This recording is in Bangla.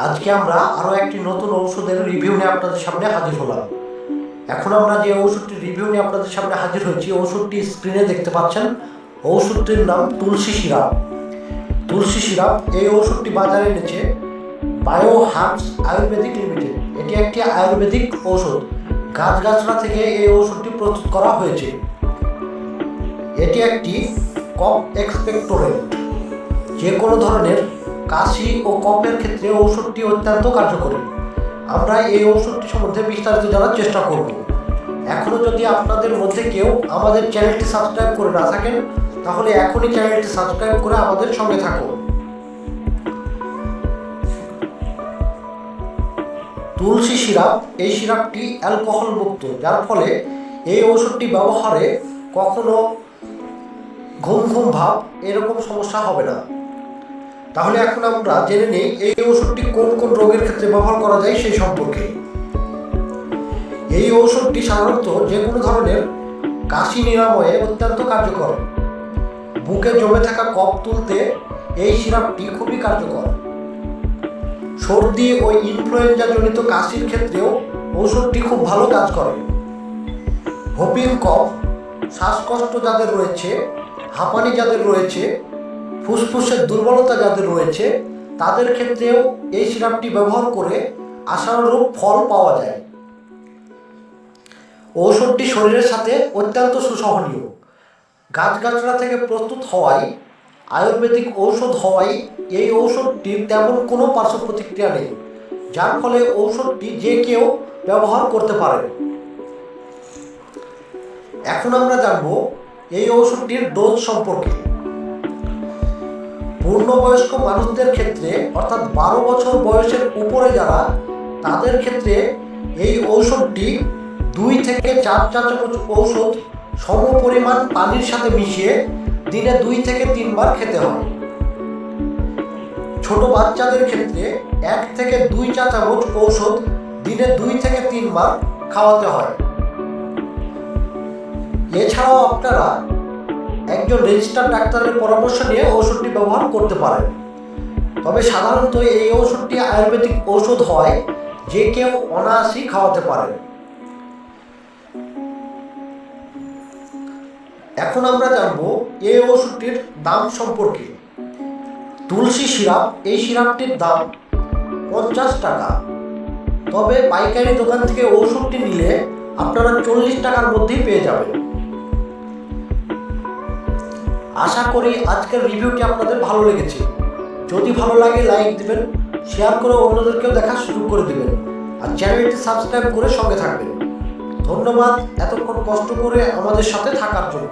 আজকে আমরা আরও একটি নতুন ঔষধের রিভিউ নিয়ে আপনাদের সামনে হাজির হলাম। এখন আমরা যে ওষুধটির রিভিউ নিয়ে আপনাদের সামনে হাজির হয়েছি, ওষুধটি স্ক্রিনে দেখতে পাচ্ছেন। ওষুধটির নাম তুলসী সিরাপ। তুলসী সিরাপ এই ওষুধটি বাজারে এনেছে বায়ো হার্বস আয়ুর্বেদিক লিমিটেড। এটি একটি আয়ুর্বেদিক ঔষধ। গাছগাছড়া থেকে এই ওষুধটি প্রস্তুত করা হয়েছে। এটি একটি কফ এক্সপেক্টোরেন্ট। যে কোনো ধরনের কাশি ও কফের ক্ষেত্রে ঔষধটি অত্যন্ত কার্যকরী। আমরা এই ঔষধটি সম্বন্ধে বিস্তারিত জানার চেষ্টা করব। এখনও যদি আপনাদের মধ্যে কেউ আমাদের চ্যানেলটি সাবস্ক্রাইব করে না থাকেন, তাহলে এখনই চ্যানেলটি সাবস্ক্রাইব করে আমাদের সঙ্গে থাকুন। তুলসী সিরাপ, এই সিরাপটি অ্যালকোহল মুক্ত, যার ফলে এই ওষুধটি ব্যবহারে কখনো ঘুম ঘুম ভাব এরকম সমস্যা হবে না। তাহলে এখন আমরা জেনে নিই এই ওষুধটি কোন কোন রোগের ক্ষেত্রে ব্যবহার করা যায় সেই সম্পর্কে। এই ওষুধটি সাধারণত যে কোনো ধরনের কাশি নিরাময়ে অত্যন্ত কার্যকর। বুকে জমে থাকা কফ তুলতে এই সিরাপটি খুবই কার্যকর। সর্দি ও ইনফ্লুয়েঞ্জা জনিত কাশির ক্ষেত্রেও ওষুধটি খুব ভালো কাজ করে। হোপিং কফ, শ্বাসকষ্ট যাদের রয়েছে, হাঁপানি যাদের রয়েছে, ফুসফুসের দুর্বলতা যাদের রয়েছে, তাদের ক্ষেত্রেও এই সিরাপটি ব্যবহার করে আশানুরূপ ফল পাওয়া যায়। ঔষধটি শরীরের সাথে অত্যন্ত সুসহনীয়। গাছগাছড়া থেকে প্রস্তুত হওয়ায়, আয়ুর্বেদিক ঔষধ হওয়ায় এই ঔষধটির তেমন কোনো পার্শ্ব প্রতিক্রিয়া নেই, যার ফলে ঔষধটি যে কেউ ব্যবহার করতে পারে। এখন আমরা জানব এই ঔষধটির ডোজ সম্পর্কে। পূর্ণবয়স্ক মানুষদের ক্ষেত্রে, অর্থাৎ 12 বছর বয়সের উপরে যারা, তাদের ক্ষেত্রে এই ঔষধটি 2 থেকে 4 চা চামচ ঔষধ সম পরিমাণ পানির সাথে মিশিয়ে দিনে 2 থেকে 3 বার খেতে হয়। ছোট বাচ্চাদের ক্ষেত্রে 1 থেকে 2 চা চামচ ঔষধ দিনে 2 থেকে 3 বার খাওয়াতে হয়। এছাড়াও আপনারা একজন রেজিস্টার্ড ডাক্তারের পরামর্শ নিয়ে ওষুধটি ব্যবহার করতে পারেন। তবে সাধারণত এই ওষুধটি আয়ুর্বেদিক ঔষধ হয়, যে কেউ অনায়াসেই খাওয়াতে পারেন। এখন আমরা জানব এই ওষুধটির দাম সম্পর্কে। তুলসী সিরাপ, এই সিরাপটির দাম 50 টাকা। তবে পাইকারি দোকান থেকে ওষুধটি নিলে আপনারা 40 টাকার মধ্যেই পেয়ে যাবেন। আশা করি আজকের রিভিউটি আপনাদের ভালো লেগেছে। যদি ভালো লাগে লাইক দিবেন, শেয়ার করে অন্যদেরকেও দেখার সুযোগ করে দিবেন, আর চ্যানেলটি সাবস্ক্রাইব করে সঙ্গে থাকবেন। ধন্যবাদ এতক্ষণ কষ্ট করে আমাদের সাথে থাকার জন্য।